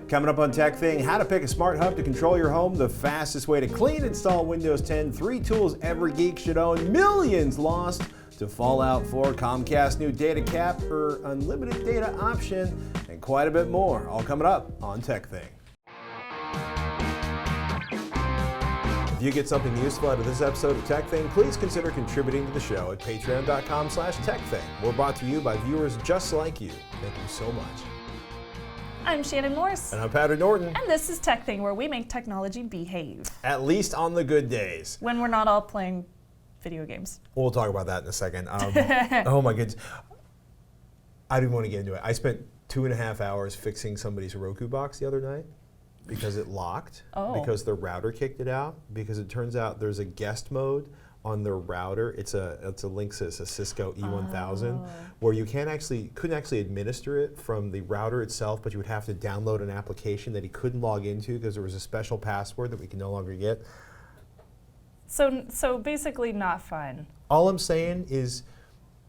Coming up on TekThing, how to pick a smart hub to control your home, the fastest way to clean install Windows 10, 3 tools every geek should own, millions lost to Fallout 4, Comcast new data cap or unlimited data option, and quite a bit more. All coming up on TekThing. If you get something useful out of this episode of TekThing, please consider contributing to the show at patreon.com/TekThing. We're brought to you by viewers just like you. Thank you so much. I'm Shannon Morse. And I'm Patrick Norton. And this is TekThing, where we make technology behave. At least on the good days. When we're not all playing video games. We'll talk about that in a second. Oh my goodness. I didn't want to get into it. I spent 2.5 hours fixing somebody's Roku box the other night because it locked, because the router kicked it out, because it turns out there's a guest mode on their router. It's a Linksys, a Cisco E1000, where you couldn't actually administer it from the router itself, but you would have to download an application that he couldn't log into because there was a special password that we can no longer get. So basically not fun. All I'm saying is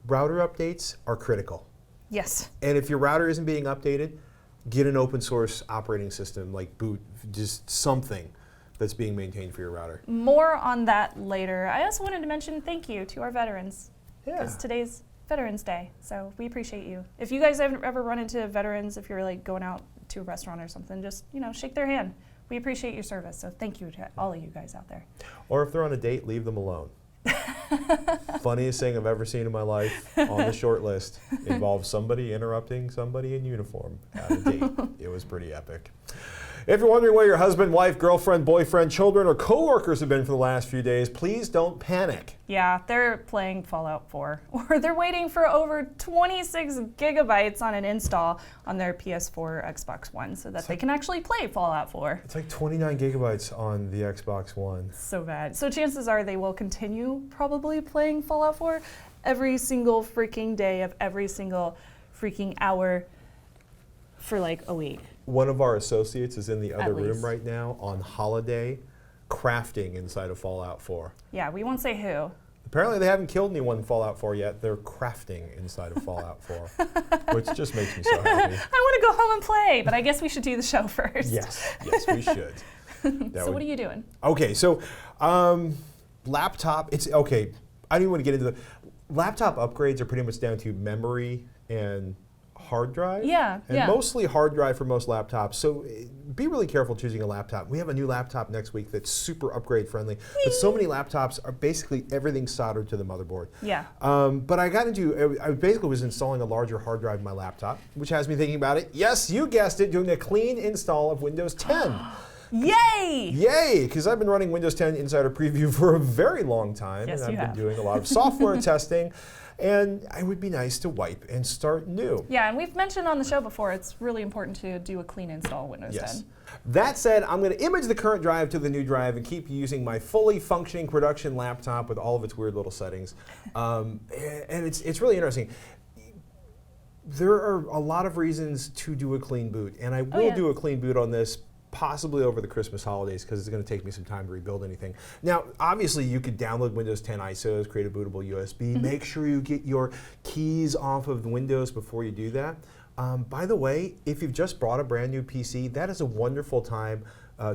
router updates are critical. Yes. And if your router isn't being updated, get an open source operating system like boot, just something that's being maintained for your router. More on that later. I also wanted to mention thank you to our veterans. Yeah. Because today's Veterans Day, so we appreciate you. If you guys ever run into veterans, if you're like going out to a restaurant or something, just shake their hand. We appreciate your service, so thank you to all of you guys out there. Or if they're on a date, leave them alone. Funniest thing I've ever seen in my life on the short list involves somebody interrupting somebody in uniform at a date. It was pretty epic. If you're wondering where your husband, wife, girlfriend, boyfriend, children, or coworkers have been for the last few days, please don't panic. Yeah, they're playing Fallout 4, or they're waiting for over 26 gigabytes on an install on their PS4 or Xbox One so that they can actually play Fallout 4. It's like 29 gigabytes on the Xbox One. So bad. So chances are they will continue probably playing Fallout 4 every single freaking day of every single freaking hour for like a week. One of our associates is in the other room least. right now on holiday crafting inside of Fallout 4. Yeah, we won't say who. Apparently they haven't killed anyone in Fallout 4 yet. They're crafting inside of Fallout 4, which just makes me so happy. I want to go home and play, but I guess we should do the show first. Yes, we should. So what are you doing? Okay, so laptop, I don't even want to get into the laptop upgrades are pretty much down to memory and hard drive. Yeah, and mostly hard drive for most laptops. So be really careful choosing a laptop. We have a new laptop next week that's super upgrade friendly. But so many laptops are basically everything soldered to the motherboard. Yeah. But I basically was installing a larger hard drive in my laptop, which has me thinking about it. Yes, you guessed it, doing a clean install of Windows 10. Yay! Yay! Because I've been running Windows 10 Insider Preview for a very long time, Yes, and you I've have. been doing a lot of software testing, and it would be nice to wipe and start new. Yeah, and we've mentioned on the show before, it's really important to do a clean install of Windows 10. That said, I'm going to image the current drive to the new drive and keep using my fully functioning production laptop with all of its weird little settings. And it's really interesting. There are a lot of reasons to do a clean boot, and I will do a clean boot on this possibly over the Christmas holidays because it's going to take me some time to rebuild anything. Now, obviously, you could download Windows 10 ISOs, create a bootable USB. Make sure you get your keys off of Windows before you do that. By the way, if you've just bought a brand new PC, that is a wonderful time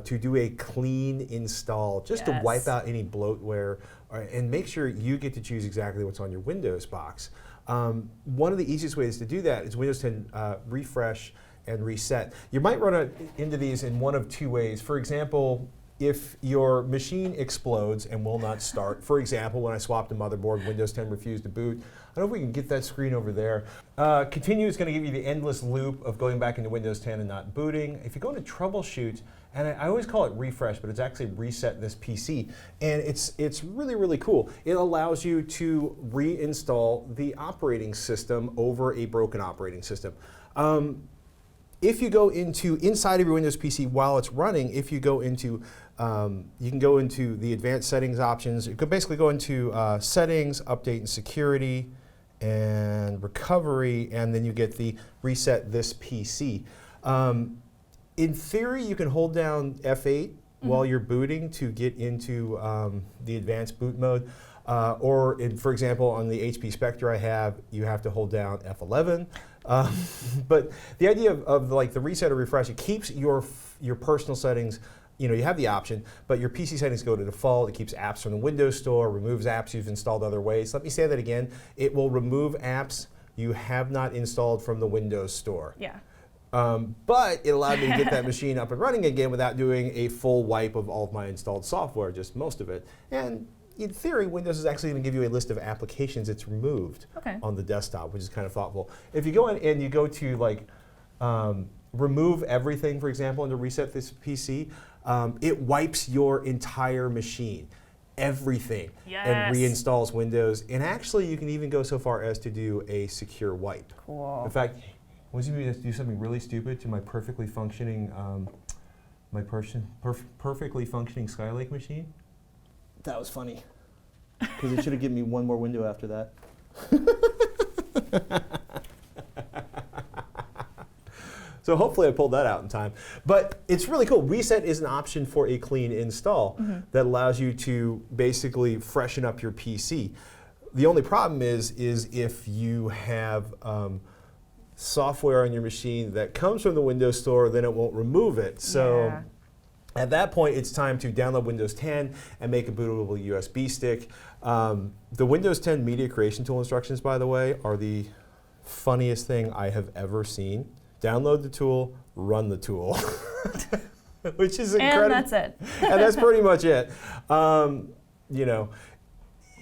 to do a clean install, just to wipe out any bloatware and make sure you get to choose exactly what's on your Windows box. One of the easiest ways to do that is Windows 10 refresh and reset. You might run into these in one of two ways. For example, if your machine explodes and will not start, for example, when I swapped a motherboard, Windows 10 refused to boot. I don't know if we can get that screen over there. Continue is going to give you the endless loop of going back into Windows 10 and not booting. If you go into troubleshoot, and I always call it refresh, but it's actually reset this PC. And it's really, really cool. It allows you to reinstall the operating system over a broken operating system. If you go inside of your Windows PC while it's running, if you go into, you can go into the advanced settings options. You could basically go into settings, update and security, and recovery, and then you get the reset this PC. In theory, you can hold down F8 while you're booting to get into the advanced boot mode. For example, on the HP Spectre I have, you have to hold down F11. But the idea of like the reset or refresh, it keeps your personal settings. You have the option, but your PC settings go to default. It keeps apps from the Windows Store, removes apps you've installed other ways. Let me say that again. It will remove apps you have not installed from the Windows Store. Yeah. But it allowed me to get that machine up and running again without doing a full wipe of all of my installed software, just most of it. And in theory, Windows is actually going to give you a list of applications it's removed on the desktop, which is kind of thoughtful. If you go in and you go to like remove everything, for example, and to reset this PC, it wipes your entire machine, everything, and reinstalls Windows. And actually, you can even go so far as to do a secure wipe. Cool. In fact, was you to do something really stupid to my perfectly functioning, perfectly functioning Skylake machine? That was funny. Because it should have given me one more window after that. So hopefully I pulled that out in time. But it's really cool. Reset is an option for a clean install that allows you to basically freshen up your PC. The only problem is if you have software on your machine that comes from the Windows Store, then it won't remove it. So at that point, it's time to download Windows 10 and make a bootable USB stick. The Windows 10 media creation tool instructions, by the way, are the funniest thing I have ever seen. Download the tool, run the tool, which is incredible. And that's it. And that's pretty much it.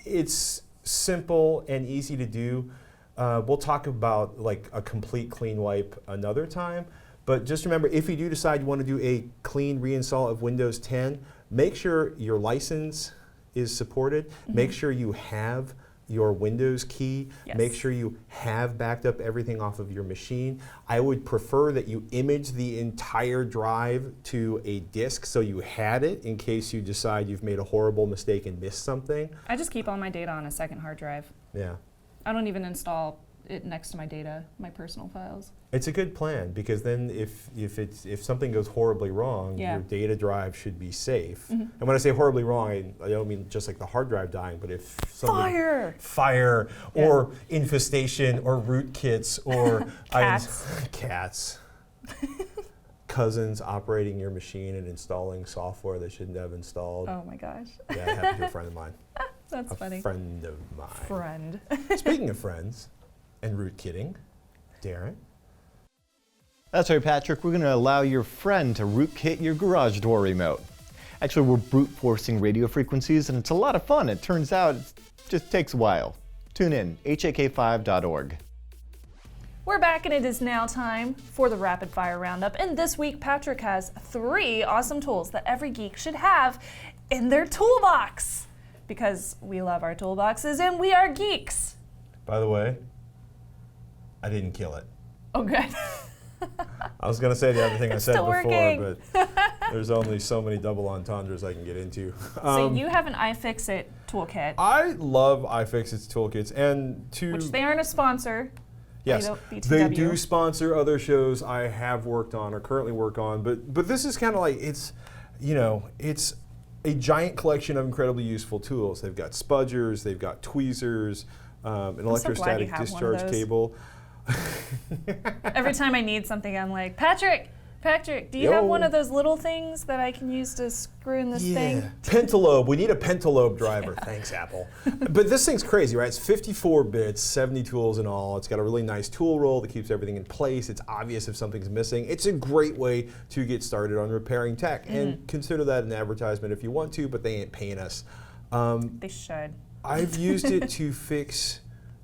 It's simple and easy to do. We'll talk about like a complete clean wipe another time. But just remember, if you do decide you want to do a clean reinstall of Windows 10, make sure your license is supported. Make sure you have your Windows key. Make sure you have backed up everything off of your machine. I would prefer that you image the entire drive to a disk so you had it in case you decide you've made a horrible mistake and missed something. I just keep all my data on a second hard drive. Yeah. I don't even install it next to my data, my personal files. It's a good plan because then if something goes horribly wrong, your data drive should be safe. And when I say horribly wrong, I don't mean just like the hard drive dying, but if something fire or infestation or rootkits or cats, cousins operating your machine and installing software they shouldn't have installed. Oh my gosh. Yeah, it happened to a friend of mine. That's funny. A friend of mine. Friend. Speaking of friends and rootkitting, Darren. That's right, Patrick. We're going to allow your friend to rootkit your garage door remote. Actually, we're brute forcing radio frequencies, and it's a lot of fun. It turns out it just takes a while. Tune in, hak5.org. We're back, and it is now time for the Rapid Fire Roundup. And this week, Patrick has 3 awesome tools that every geek should have in their toolbox. Because we love our toolboxes, and we are geeks. By the way, I didn't kill it. Oh, good. I was going to say the other thing I said before, working. but there's only so many double entendres I can get into. So you have an iFixit toolkit. I love iFixit's toolkits, and which they aren't a sponsor. Yes, they do sponsor other shows I have worked on or currently work on, but this is kind of like it's a giant collection of incredibly useful tools. They've got spudgers, they've got tweezers, an electrostatic discharge cable. Every time I need something, I'm like, Patrick, do you have one of those little things that I can use to screw in this thing? Pentalobe. We need a Pentalobe driver. Thanks, Apple. But this thing's crazy, right? It's 54 bits, 70 tools in all. It's got a really nice tool roll that keeps everything in place. It's obvious if something's missing. It's a great way to get started on repairing tech. And consider that an advertisement if you want to, but they ain't paying us. They should. I've used it to fix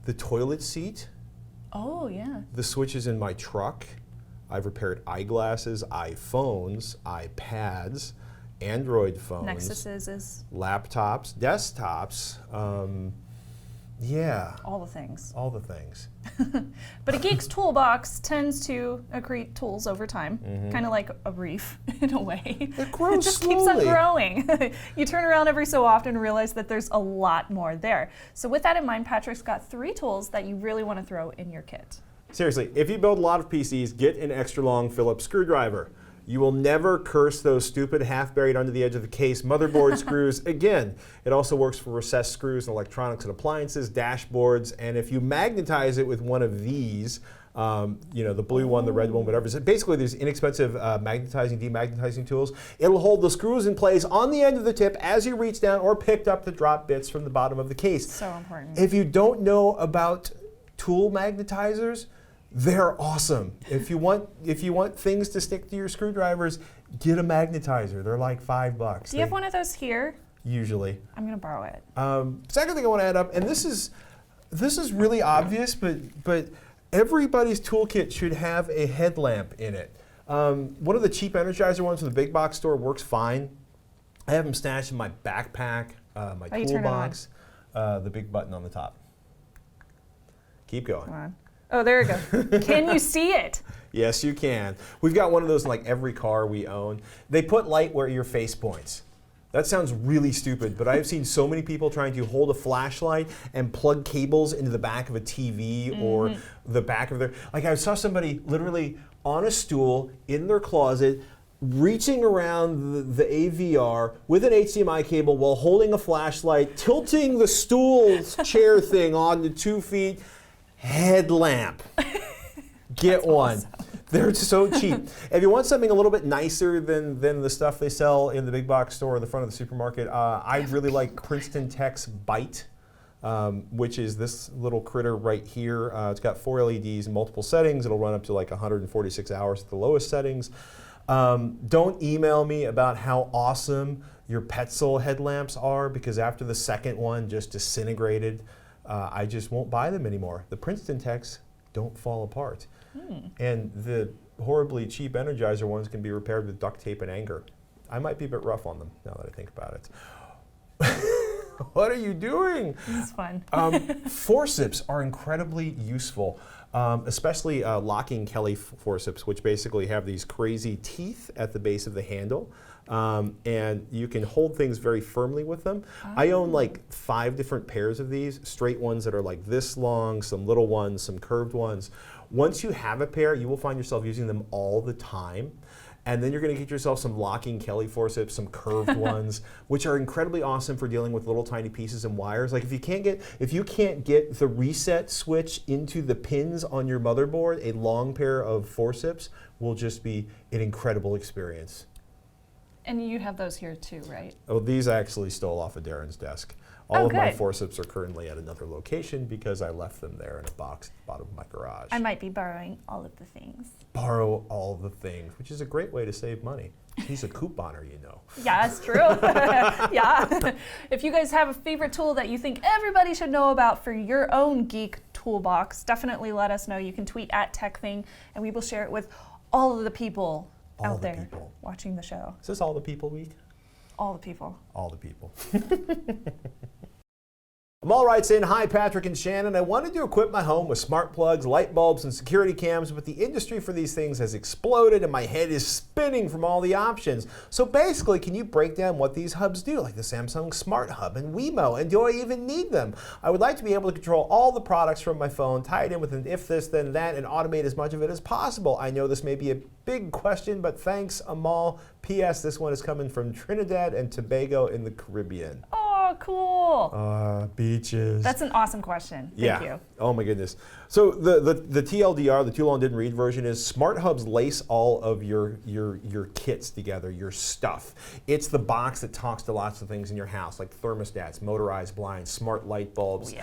the toilet seat. Oh, yeah. The switches in my truck. I've repaired eyeglasses, iPhones, iPads, Android phones, Nexuses, laptops, desktops. All the things. All the things. But a geek's toolbox tends to accrete tools over time, kind of like a reef in a way. It grows It just slowly. keeps on growing. You turn around every so often and realize that there's a lot more there. So with that in mind, Patrick's got 3 tools that you really want to throw in your kit. Seriously, if you build a lot of PCs, get an extra long Phillips screwdriver. You will never curse those stupid half-buried under the edge of the case motherboard screws again. It also works for recessed screws in electronics and appliances, dashboards, and if you magnetize it with one of these, The blue one, the red one, whatever. So basically, there's inexpensive magnetizing, demagnetizing tools. It'll hold the screws in place on the end of the tip as you reach down, or picked up to drop bits from the bottom of the case. So important. If you don't know about tool magnetizers, they're awesome. If you want things to stick to your screwdrivers, get a magnetizer. They're like $5. Do you have one of those here? Usually. I'm gonna borrow it. Second thing I want to add up, and this is really obvious, but everybody's toolkit should have a headlamp in it. One of the cheap Energizer ones from the big box store works fine. I have them stashed in my backpack, my you turn it toolbox, the big button on the top. Keep going. Come on. Oh, there it goes. Can you see it? Yes, you can. We've got one of those in like every car we own. They put light where your face points. That sounds really stupid, but I've seen so many people trying to hold a flashlight and plug cables into the back of a TV or the back of their... Like I saw somebody literally on a stool in their closet reaching around the AVR with an HDMI cable while holding a flashlight, tilting the stool chair thing onto 2 feet. Headlamp. Get one. Awesome. They're so cheap. If you want something a little bit nicer than the stuff they sell in the big box store or the front of the supermarket, I really like Princeton Tech's Byte, which is this little critter right here. It's got 4 LEDs and multiple settings. It'll run up to like 146 hours at the lowest settings. Don't email me about how awesome your Petzl headlamps are, because after the second one just disintegrated, I just won't buy them anymore. The Princeton Techs don't fall apart. And the horribly cheap Energizer ones can be repaired with duct tape and anger. I might be a bit rough on them now that I think about it. What are you doing? This is fun. Forceps are incredibly useful, especially locking Kelly forceps, which basically have these crazy teeth at the base of the handle. And you can hold things very firmly with them. I own like 5 different pairs of these, straight ones that are like this long, some little ones, some curved ones. Once you have a pair, you will find yourself using them all the time. And then you're going to get yourself some locking Kelly forceps, some curved ones, which are incredibly awesome for dealing with little tiny pieces and wires. Like if you can't get the reset switch into the pins on your motherboard, a long pair of forceps will just be an incredible experience. And you have those here too, right? Oh, these I actually stole off of Darren's desk. All of good. my forceps are currently at another location because I left them there in a box at the bottom of my garage. I might be borrowing all of the things. Borrow all the things, which is a great way to save money. He's a couponer, you know. Yeah, that's true. Yeah. If you guys have a favorite tool that you think everybody should know about for your own geek toolbox, definitely let us know. You can tweet at TekThing, and we will share it with all of the people out there watching the show. Is this All the People Week? All the people. All the people. Amaal writes in, "Hi Patrick and Shannon, I wanted to equip my home with smart plugs, light bulbs, and security cams, but the industry for these things has exploded and my head is spinning from all the options. So basically, can you break down what these hubs do, like the Samsung Smart Hub and Wemo, and do I even need them? I would like to be able to control all the products from my phone, tie it in with an if this, then that, and automate as much of it as possible. I know this may be a big question, but thanks, Amaal. P.S. This one is coming from Trinidad and Tobago in the Caribbean." Oh, cool. Beaches. That's an awesome question. Thank you. Oh my goodness. So the TLDR, the too long didn't read version, is smart hubs lace all of your kits together, your stuff. It's the box that talks to lots of things in your house, like thermostats, motorized blinds, smart light bulbs,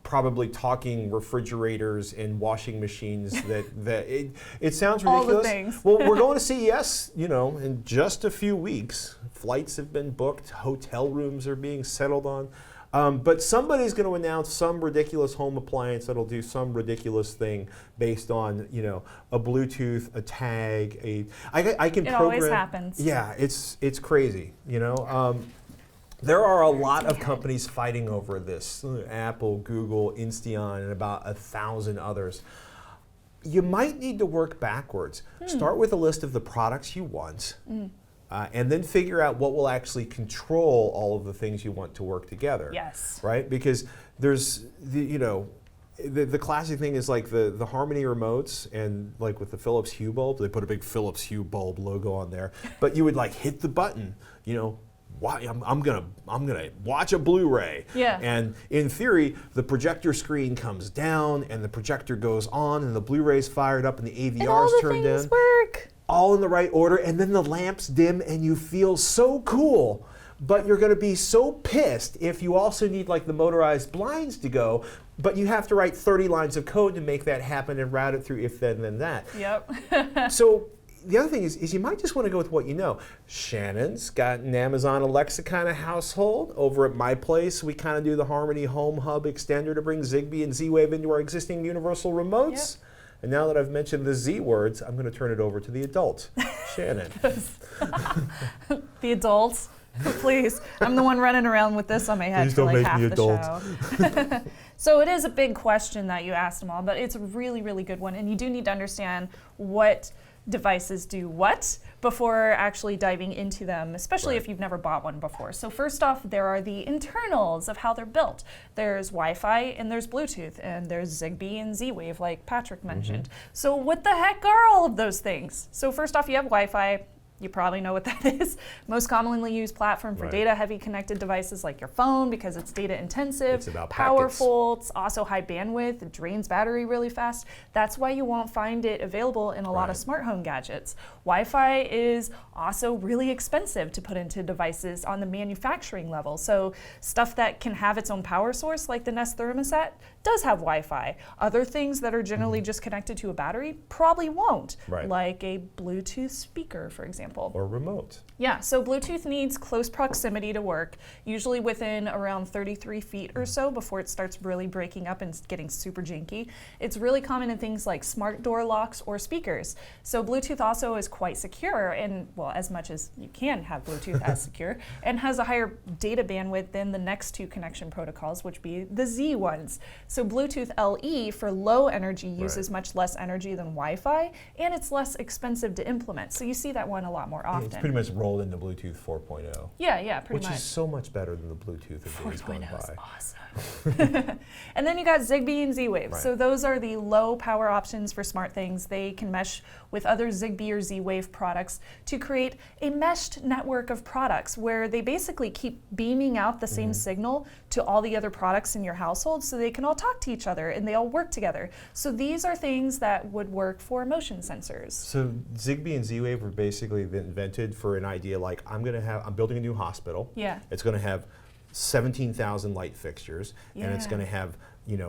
probably talking refrigerators and washing machines. It sounds ridiculous. All the things. Well, we're going to CES, in just a few weeks. Flights have been booked. Hotel rooms are being settled on. But somebody's going to announce some ridiculous home appliance that'll do some ridiculous thing based on, a Bluetooth, a tag, I can program. It always happens. Yeah, it's crazy, There are a lot of companies fighting over this. Apple, Google, Insteon, and about 1,000 others. You might need to work backwards. Start with a list of the products you want. And then figure out what will actually control all of the things you want to work together. Yes. Right? Because there's, the classic thing is like the Harmony remotes, and like with the Philips Hue bulb, they put a big Philips Hue bulb logo on there. But you would like hit the button, I'm gonna watch a Blu-ray. Yeah. And in theory, the projector screen comes down and the projector goes on and the Blu-ray's fired up and the And all AVR's the turned things in. work. All in the right order, and then the lamps dim and you feel so cool. But you're going to be so pissed if you also need like the motorized blinds to go, but you have to write 30 lines of code to make that happen and route it through if then that. Yep. So the other thing is you might just want to go with what you know. Shannon's got an Amazon Alexa kind of household. Over at my place, we kind of do the Harmony Home Hub extender to bring Zigbee and Z-Wave into our existing universal remotes. Yep. And now that I've mentioned the Z words, I'm going to turn it over to the adult, Shannon. The adults. Please, I'm the one running around with this on my head Please for don't like make half me the adult. show. So it is a big question that you asked, Amaal, but it's a really, really good one. And you do need to understand what devices do what before actually diving into them, especially Right. if you've never bought one before. So first off, there are the internals of how they're built. There's Wi-Fi and there's Bluetooth and there's Zigbee and Z-Wave like Patrick mentioned. So what the heck are all of those things? So first off, you have Wi-Fi. You probably know what that is. Most commonly used platform for Right. data-heavy connected devices like your phone because it's data intensive, It's about powerful, it's also high bandwidth, it drains battery really fast. That's why you won't find it available in a lot of Right. smart home gadgets. Wi-Fi is also really expensive to put into devices on the manufacturing level. So stuff that can have its own power source like the Nest thermostat does have Wi-Fi. Other things that are generally just connected to a battery probably won't, Right. like a Bluetooth speaker, for example. Or remote. Yeah, so Bluetooth needs close proximity to work, usually within around 33 feet or so before it starts really breaking up and getting super janky. It's really common in things like smart door locks or speakers. So Bluetooth also is quite secure, and well, as much as you can have Bluetooth as secure, and has a higher data bandwidth than the next two connection protocols, which be the Z ones. So Bluetooth LE for low energy uses Right. much less energy than Wi-Fi, and it's less expensive to implement. So you see that one a lot more often. It's pretty much rolled into Bluetooth 4.0. Yeah, pretty Which much. is so much better than the Bluetooth of days gone 4.0 is by. awesome. And then you got Zigbee and Z-Wave. Right. So those are the low power options for smart things. They can mesh with other Zigbee or Z-Wave products to create a meshed network of products where they basically keep beaming out the same signal to all the other products in your household so they can all talk to each other and they all work together. So these are things that would work for motion sensors. So Zigbee and Z-Wave were basically invented for an idea like I'm building a new hospital. Yeah. It's going to have 17,000 light fixtures, and it's Yeah. going to have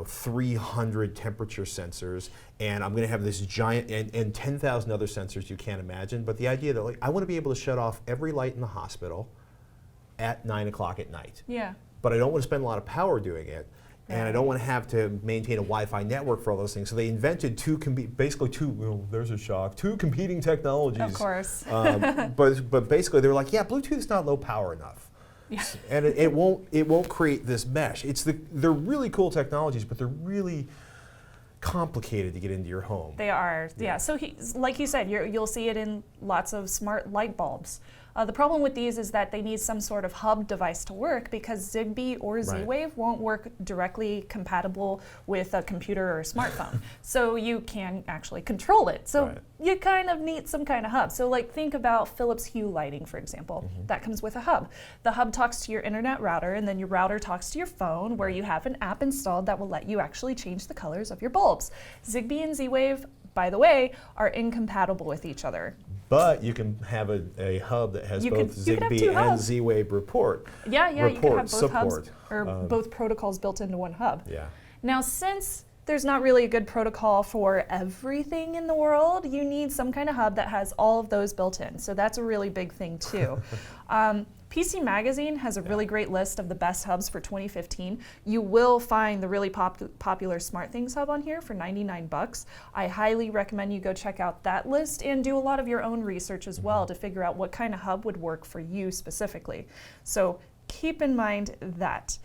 300 temperature sensors, and I'm going to have this giant and 10,000 other sensors you can't imagine. But the idea that like I want to be able to shut off every light in the hospital at 9 o'clock at night, Yeah. but I don't want to spend a lot of power doing it. And I don't want to have to maintain a Wi-Fi network for all those things. So they invented two there's a shock, two competing technologies. Of course. But basically they were like, yeah, Bluetooth's not low power enough. Yeah. And it won't create this mesh. They're really cool technologies, but they're really complicated to get into your home. They are, yeah. So like you said, you'll see it in lots of smart light bulbs. The problem with these is that they need some sort of hub device to work because Zigbee or Z-Wave won't work directly compatible with a computer or a smartphone. So you can actually control it. So you kind of need some kind of hub. So like think about Philips Hue lighting, for example. That comes with a hub. The hub talks to your internet router, and then your router talks to your phone where you have an app installed that will let you actually change the colors of your bulbs. Zigbee and Z-Wave, by the way, are incompatible with each other. But you can have a hub that has both Zigbee and Z-Wave report. Yeah, you can have both support. hubs or both protocols built into one hub. Yeah. Now, since there's not really a good protocol for everything in the world, you need some kind of hub that has all of those built in. So that's a really big thing too. PC Magazine has a really great list of the best hubs for 2015. You will find the really popular SmartThings hub on here for 99 bucks. I highly recommend you go check out that list and do a lot of your own research as well to figure out what kind of hub would work for you specifically. So keep in mind that.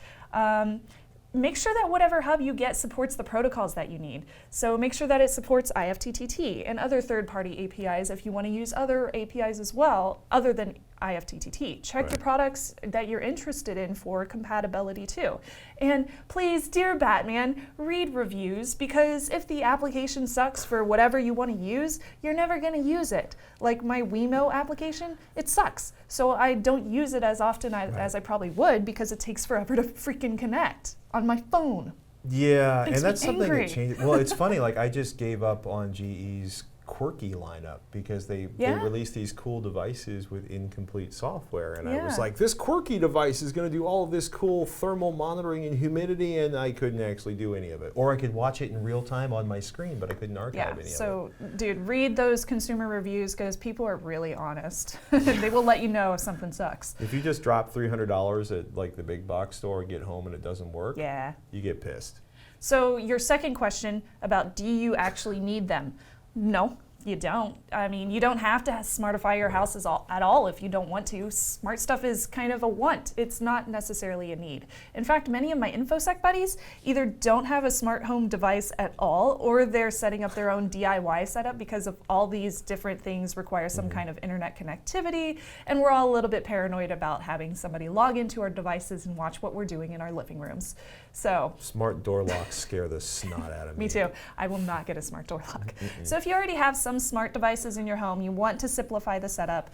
Make sure that whatever hub you get supports the protocols that you need. So make sure that it supports IFTTT and other third-party APIs if you want to use other APIs as well, other than IFTTT. Check the Right. products that you're interested in for compatibility too. And please, dear Batman, read reviews, because if the application sucks for whatever you want to use, you're never going to use it. Like my Wemo application, it sucks. So I don't use it as often as I probably would, because it takes forever to freaking connect on my phone. Yeah, Makes and that's me something angry. that changes. Well, it's funny. Like I just gave up on GE's quirky lineup because they Yeah. released these cool devices with incomplete software, and I was Yeah. like, this quirky device is going to do all of this cool thermal monitoring and humidity, and I couldn't actually do any of it. Or I could watch it in real time on my screen, but I couldn't archive Yeah, any of it. so dude, read those consumer reviews, because people are really honest. They will let you know if something sucks. If you just drop $300 at like the big box store and get home and it doesn't work, Yeah. you get pissed. So your second question about, do you actually need them? No, you don't. I mean, you don't have to smartify your house at all if you don't want to. Smart stuff is kind of a want. It's not necessarily a need. In fact, many of my InfoSec buddies either don't have a smart home device at all, or they're setting up their own DIY setup, because of all these different things require some kind of internet connectivity, and we're all a little bit paranoid about having somebody log into our devices and watch what we're doing in our living rooms. So Smart door locks scare the snot out of me. me too. I will not get a smart door lock. So if you already have some smart devices in your home, you want to simplify the setup,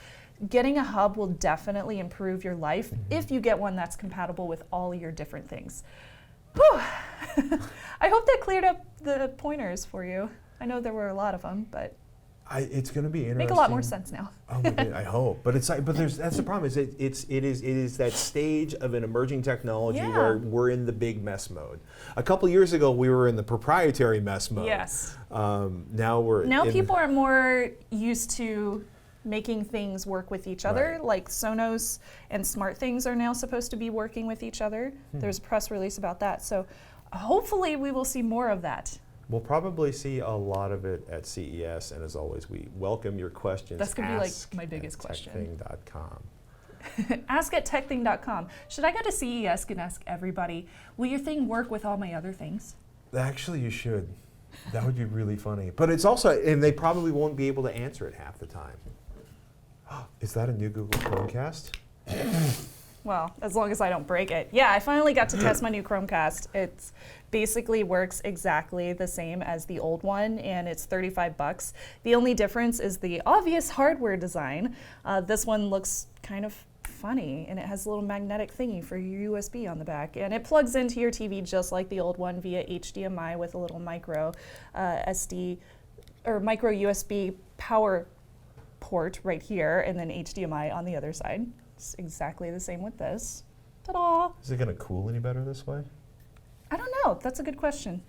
getting a hub will definitely improve your life if you get one that's compatible with all your different things. Whew. I hope that cleared up the pointers for you. I know there were a lot of them, but It's going to be interesting. make a lot more sense now. Oh my God, I hope. But it's like, but that's the problem. It is that stage of an emerging technology Yeah. where we're in the big mess mode. A couple years ago, we were in the proprietary mess mode. Yes. Now we're Now in people are more used to making things work with each other. Right. Like Sonos and SmartThings are now supposed to be working with each other. There's a press release about that. So hopefully we will see more of that. We'll probably see a lot of it at CES, and as always, we welcome your questions. That's gonna be, like, Ask my biggest at question. TekThing.com. Ask at TekThing.com. Should I go to CES and ask everybody, will your thing work with all my other things? Actually, you should. That would be really funny. But it's also, and they probably won't be able to answer it half the time. Is that a new Google Chromecast? Well, as long as I don't break it. Yeah, I finally got to test my new Chromecast. It basically works exactly the same as the old one, and it's $35. The only difference is the obvious hardware design. This one looks kind of funny, and it has a little magnetic thingy for your USB on the back, and it plugs into your TV just like the old one via HDMI with a little micro SD or micro USB power port right here, and then HDMI on the other side. It's exactly the same with this. Ta-da! Is it going to cool any better this way? I don't know. That's a good question.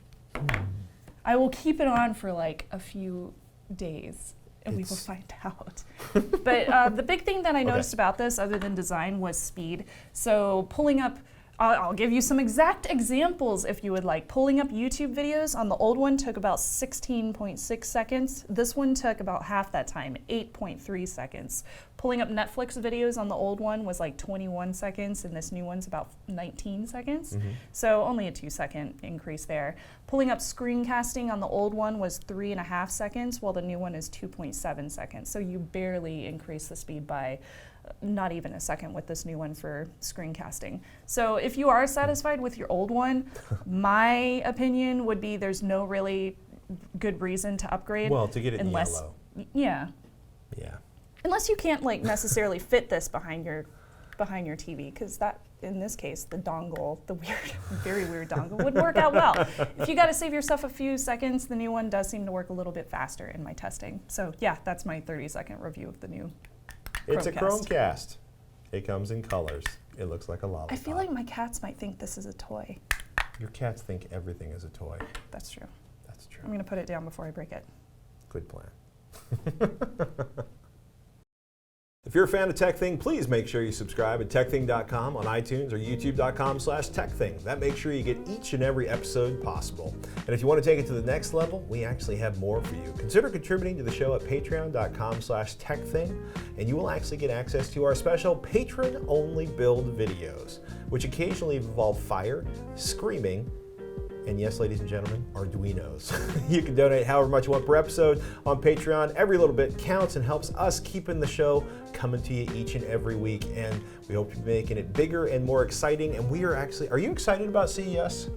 I will keep it on for like a few days, and we will It's- find out. But the big thing that I Okay. noticed about this, other than design, was speed. So pulling up, I'll give you some exact examples if you would like. Pulling up YouTube videos on the old one took about 16.6 seconds. This one took about half that time, 8.3 seconds. Pulling up Netflix videos on the old one was like 21 seconds, and this new one's about 19 seconds. So only a 2-second increase there. Pulling up screencasting on the old one was 3.5 seconds, while the new one is 2.7 seconds. So you barely increase the speed by not even a second with this new one for screencasting. So if you are satisfied with your old one, my opinion would be there's no really good reason to upgrade. Well, to get it in unless, yellow. Yeah. Yeah. Unless you can't like necessarily fit this behind your TV, because that, in this case, the dongle, the weird, very weird dongle, would work out well. If you got to save yourself a few seconds, the new one does seem to work a little bit faster in my testing. So yeah, that's my 30-second review of the new It's a Chromecast. Chromecast. It comes in colors. It looks like a lollipop. I feel like my cats might think this is a toy. Your cats think everything is a toy. That's true. That's true. I'm going to put it down before I break it. Good plan. If you're a fan of TekThing, please make sure you subscribe at TekThing.com on iTunes or YouTube.com/TekThing. That makes sure you get each and every episode possible. And if you want to take it to the next level, we actually have more for you. Consider contributing to the show at Patreon.com/TekThing, and you will actually get access to our special patron-only build videos, which occasionally involve fire, screaming, And yes, ladies and gentlemen, Arduinos. You can donate however much you want per episode on Patreon. Every little bit counts and helps us keeping the show coming to you each and every week. And we hope to be making it bigger and more exciting. And we are actually, are you excited about CES?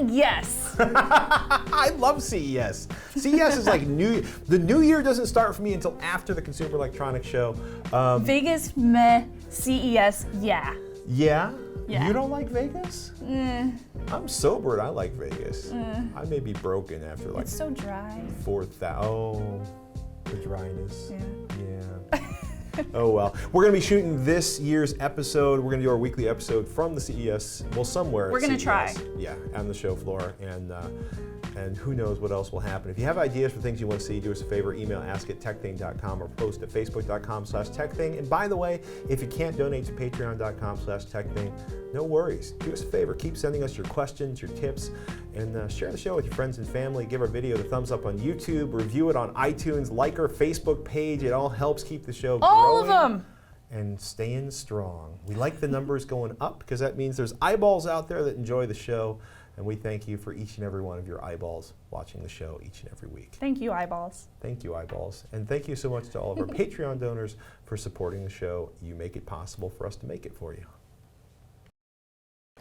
Yes. I love CES. CES is like the new year doesn't start for me until after the Consumer Electronics Show. Vegas, meh. CES, yeah. Yeah? Yeah. You don't like Vegas? I'm sober and I like Vegas. I may be broken after like It's so dry. 4,000. Oh, the dryness. Yeah. Oh well. We're going to be shooting this year's episode. We're going to do our weekly episode from the CES. Well, somewhere. We're going to try. Yeah, on the show floor. And who knows what else will happen. If you have ideas for things you want to see, do us a favor, email ask@tekthing.com or post at facebook.com/tekthing. And by the way, if you can't donate to patreon.com/tekthing, no worries. Do us a favor, keep sending us your questions, your tips, and share the show with your friends and family. Give our video the thumbs up on YouTube, review it on iTunes, like our Facebook page. It all helps keep the show All of growing them. and staying strong. We like the numbers going up because that means there's eyeballs out there that enjoy the show. And we thank you for each and every one of your eyeballs watching the show each and every week. Thank you, eyeballs. Thank you, eyeballs. And thank you so much to all of our Patreon donors for supporting the show. You make it possible for us to make it for you.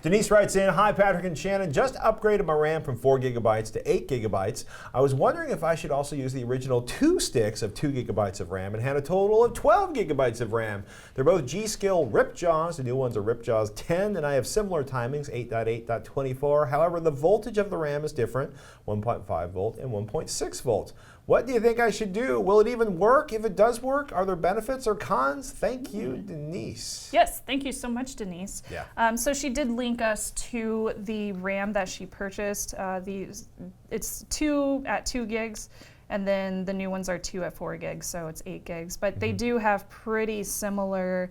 Denise writes in, hi Patrick and Shannon, just upgraded my RAM from 4 gigabytes to 8 gigabytes. I was wondering if I should also use the original 2 sticks of 2 gigabytes of RAM and had a total of 12 gigabytes of RAM. They're both G.Skill Ripjaws. The new ones are Ripjaws 10, and I have similar timings, 8.8.24. However, the voltage of the RAM is different, 1.5 volt and 1.6 volt. What do you think I should do? Will it even work? If it does work, are there benefits or cons? Thank you, Denise. Yes, thank you so much, Denise. Yeah. So she did link us to the RAM that she purchased. It's 2 at 2 gigs, and then the new ones are 2 at 4 gigs, so it's 8 gigs. But they do have pretty similar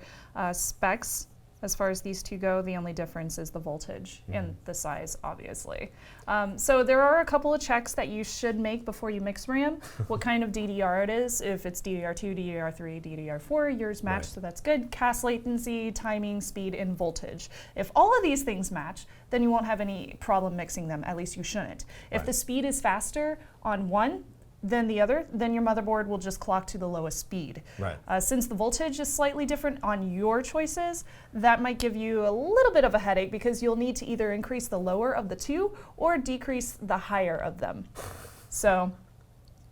specs as far as these two go. The only difference is the voltage and the size, obviously. So there are a couple of checks that you should make before you mix RAM. What kind of DDR it is, if it's DDR2, DDR3, DDR4, yours match, so that's good. CAS latency, timing, speed, and voltage. If all of these things match, then you won't have any problem mixing them, at least you shouldn't. If the speed is faster on one than the other, then your motherboard will just clock to the lowest speed. Right. Since the voltage is slightly different on your choices, that might give you a little bit of a headache because you'll need to either increase the lower of the two or decrease the higher of them. So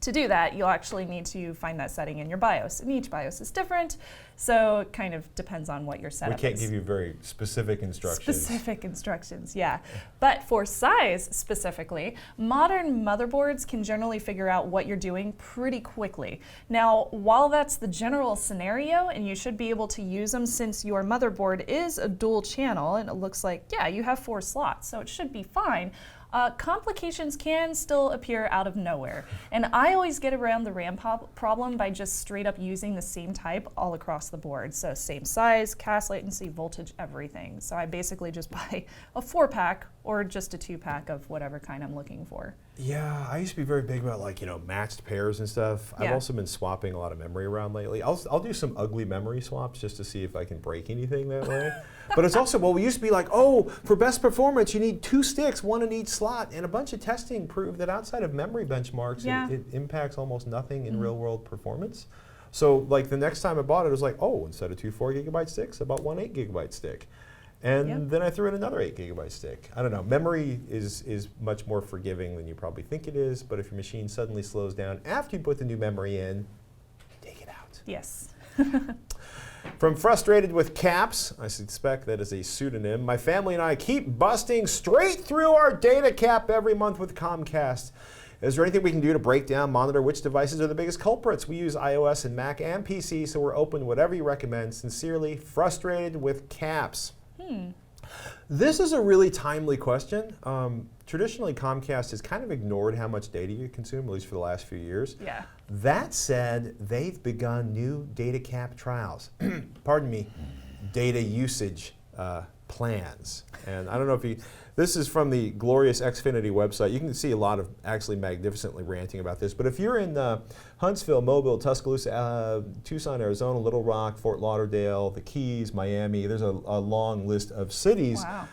to do that, you'll actually need to find that setting in your BIOS. And each BIOS is different, so it kind of depends on what your setup is. We can't give you very specific instructions. Specific instructions, yeah. But for size specifically, modern motherboards can generally figure out what you're doing pretty quickly. Now, while that's the general scenario, and you should be able to use them since your motherboard is a dual channel, and it looks like, yeah, you have 4 slots, so it should be fine. Complications can still appear out of nowhere. And I always get around the RAM problem by just straight up using the same type all across the board. So same size, CAS latency, voltage, everything. So I basically just buy a 4-pack or just a 2-pack of whatever kind I'm looking for. Yeah, I used to be very big about matched pairs and stuff. Yeah. I've also been swapping a lot of memory around lately. I'll do some ugly memory swaps just to see if I can break anything that way. But it's also, well, we used to be like, oh, for best performance, you need 2 sticks, 1 in each slot. And a bunch of testing proved that outside of memory benchmarks, it impacts almost nothing in real world performance. So the next time I bought it, it was like, oh, instead of 2 4 gigabyte sticks, I bought 1 8 gigabyte stick. And then I threw in another 8 gigabyte stick. I don't know, memory is much more forgiving than you probably think it is, but if your machine suddenly slows down after you put the new memory in, take it out. Yes. From Frustrated with Caps, I suspect that is a pseudonym, my family and I keep busting straight through our data cap every month with Comcast. Is there anything we can do to break down, monitor which devices are the biggest culprits? We use iOS and Mac and PC, so we're open to whatever you recommend. Sincerely, Frustrated with Caps. This is a really timely question. Traditionally, Comcast has kind of ignored how much data you consume, at least for the last few years. Yeah. That said, they've begun new data cap trials. Pardon me, data usage plans. And I don't know if this is from the glorious Xfinity website. You can see a lot of actually magnificently ranting about this. But if you're in Huntsville, Mobile, Tuscaloosa, Tucson, Arizona, Little Rock, Fort Lauderdale, the Keys, Miami, there's a long list of cities. Wow.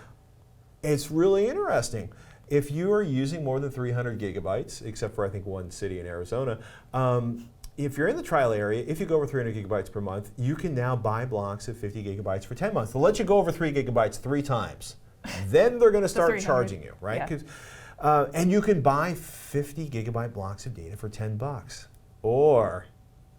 It's really interesting. if you are using more than 300 gigabytes, except for I think one city in Arizona, if you're in the trial area, if you go over 300 gigabytes per month, you can now buy blocks of 50 gigabytes for 10 months. They'll let you go over 3 gigabytes 3 times. Then they're going to start 300. charging you, right? Yeah. And you can buy 50 gigabyte blocks of data for $10. Or,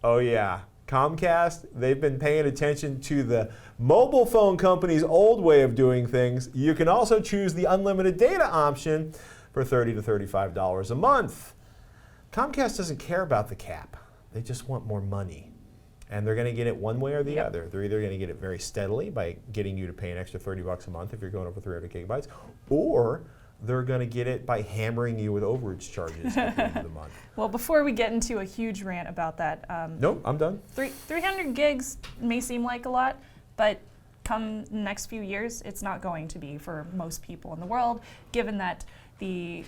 oh yeah, Comcast, they've been paying attention to the mobile phone company's old way of doing things. You can also choose the unlimited data option for $30 to $35 a month. Comcast doesn't care about the cap. They just want more money. And they're going to get it one way or the other. They're either going to get it very steadily by getting you to pay an extra $30 a month if you're going over 300 gigabytes, or they're going to get it by hammering you with overage charges at the end of the month. Well, before we get into a huge rant about that, Nope, I'm done. 300 gigs may seem like a lot, but come the next few years, it's not going to be for most people in the world, given that the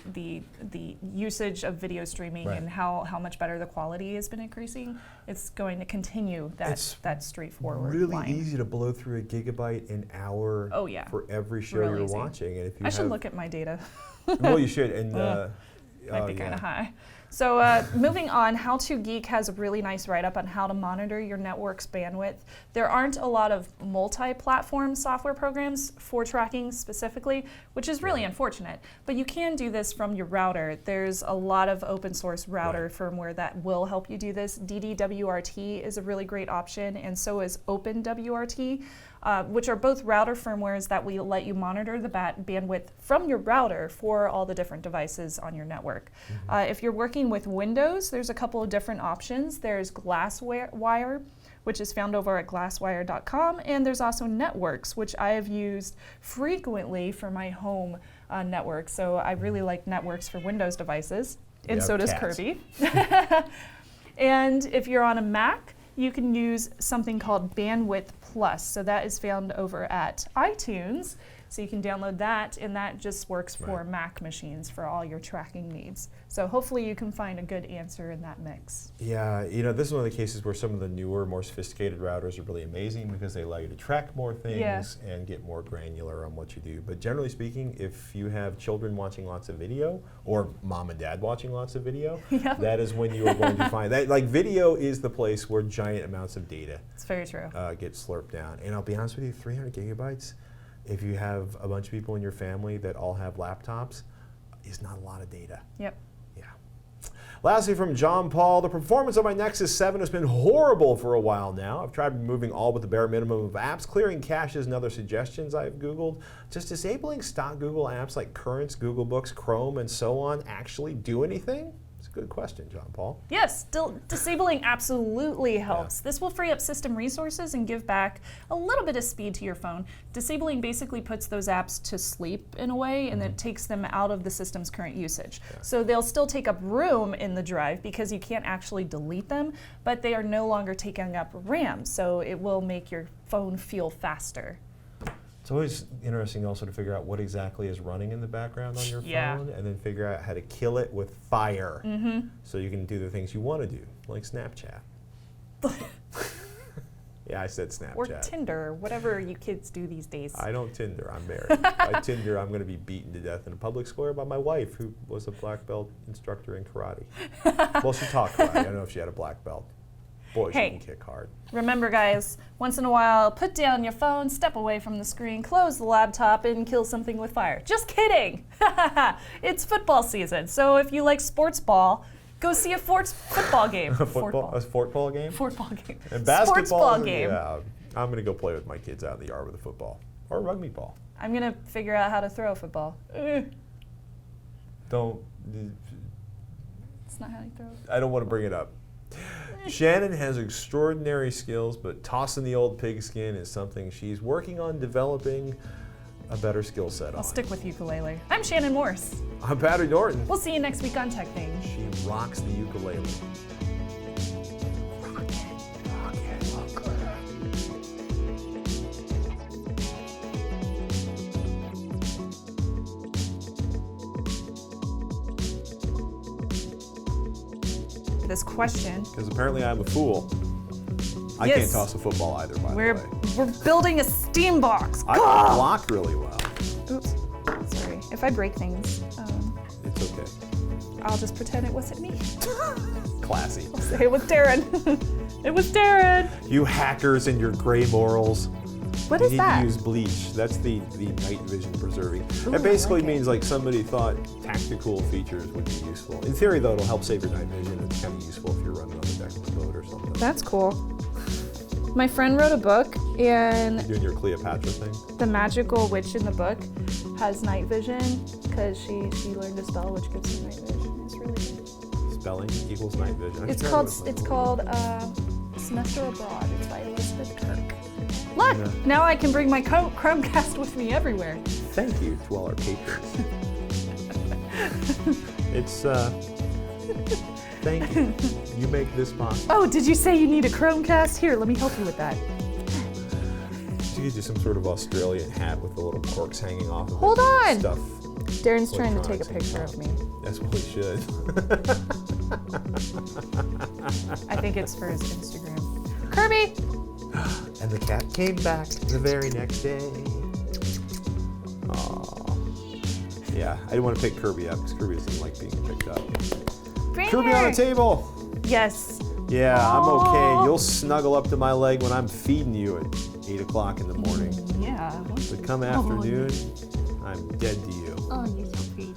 usage of video streaming and how much better the quality has been increasing. It's going to continue that straightforward Really line. easy to blow through a gigabyte an hour for every show Really you're easy. watching. And if you I should look at my data. Well, you should. And Might be kind of high. So moving on, How To Geek has a really nice write-up on how to monitor your network's bandwidth. There aren't a lot of multi-platform software programs for tracking specifically, which is really unfortunate. But you can do this from your router. There's a lot of open source router firmware that will help you do this. DDWRT is a really great option, and so is OpenWRT. Which are both router firmwares that will let you monitor the bandwidth from your router for all the different devices on your network. If you're working with Windows, there's a couple of different options. There's Glasswire, which is found over at glasswire.com, and there's also Networks, which I have used frequently for my home network. So I really like Networks for Windows devices, and so does Kirby. And if you're on a Mac, you can use something called Bandwidth Plus. So that is found over at iTunes. So you can download that, and that just works for Mac machines for all your tracking needs. So hopefully you can find a good answer in that mix. Yeah, you know, this is one of the cases where some of the newer, more sophisticated routers are really amazing because they allow you to track more things and get more granular on what you do. But generally speaking, if you have children watching lots of video, or mom and dad watching lots of video, that is when you are going to find that. Like, video is the place where giant amounts of data It's very true. get slurped down. And I'll be honest with you, 300 gigabytes, if you have a bunch of people in your family that all have laptops, is not a lot of data. Yep. Yeah. Lastly, from John Paul, the performance of my Nexus 7 has been horrible for a while now. I've tried removing all but the bare minimum of apps, clearing caches and other suggestions I've Googled. Does disabling stock Google apps like Currents, Google Books, Chrome, and so on actually do anything? It's a good question, John Paul. Yes, disabling absolutely helps. This will free up system resources and give back a little bit of speed to your phone. Disabling basically puts those apps to sleep in a way, and it takes them out of the system's current usage. So they'll still take up room in the drive because you can't actually delete them, but they are no longer taking up RAM, so it will make your phone feel faster. It's always interesting also to figure out what exactly is running in the background on your phone, and then figure out how to kill it with fire so you can do the things you want to do, like Snapchat. Yeah, I said Snapchat. Or Tinder, whatever you kids do these days. I don't Tinder, I'm married. By Tinder, I'm going to be beaten to death in a public square by my wife, who was a black belt instructor in karate. Well, she taught karate. I don't know if she had a black belt. Boy, she can kick hard. Remember, guys, once in a while, put down your phone, step away from the screen, close the laptop, and kill something with fire. Just kidding! It's football season, so if you like sports ball, go see a football game. A football game? Football game. And basketball? Sports ball game. Yeah, I'm going to go play with my kids out in the yard with a football. Or a rugby ball. I'm going to figure out how to throw a football. Don't. It's not how you throw it. I don't want to bring it up. Shannon has extraordinary skills, but tossing the old pigskin is something she's working on developing a better skill set on. I'll stick with ukulele. I'm Shannon Morse. I'm Patrick Norton. We'll see you next week on TekThing. She rocks the ukulele. This question. Because apparently I'm a fool. I can't toss a football either, by the way. We're building a steam box. I can block really well. Oops. Sorry. If I break things. I'll just pretend it wasn't me. Classy. I'll say it was Darren. It was Darren. You hackers and your gray morals. What You is need that? to use bleach. That's the night vision preserving. Ooh, That basically I like it. means like somebody thought tactical features would be useful. In theory, though, it'll help save your night vision. It's kind of useful if you're running on the deck of a boat or something. That's cool. My friend wrote a book, and You're doing your Cleopatra thing. the magical witch in the book has night vision because she learned to spell, which gives her night vision. It's really good. Spelling equals night vision. I It's forgot called what it's called. called Semester Abroad. It's by Elizabeth Kirk. Look, Yeah. now I can bring my Chromecast with me everywhere. Thank you to all our patrons. It's thank you. You make this possible. Oh, did you say you need a Chromecast? Here, let me help you with that. You get you some sort of Australian hat with the little corks hanging off of it. Hold on. Stuff. Darren's trying to take a Electronics picture and of me. That's what we should. I think it's for his Instagram. Kirby! And the cat came back the very next day. Aww. Yeah, I didn't want to pick Kirby up because Kirby doesn't like being picked up. Bring Kirby her. on the table. Yes. Yeah, I'm Aw. okay. You'll snuggle up to my leg when I'm feeding you at 8 o'clock in the morning. Yeah. But come afternoon, I'm dead to you. Oh, you're so pretty.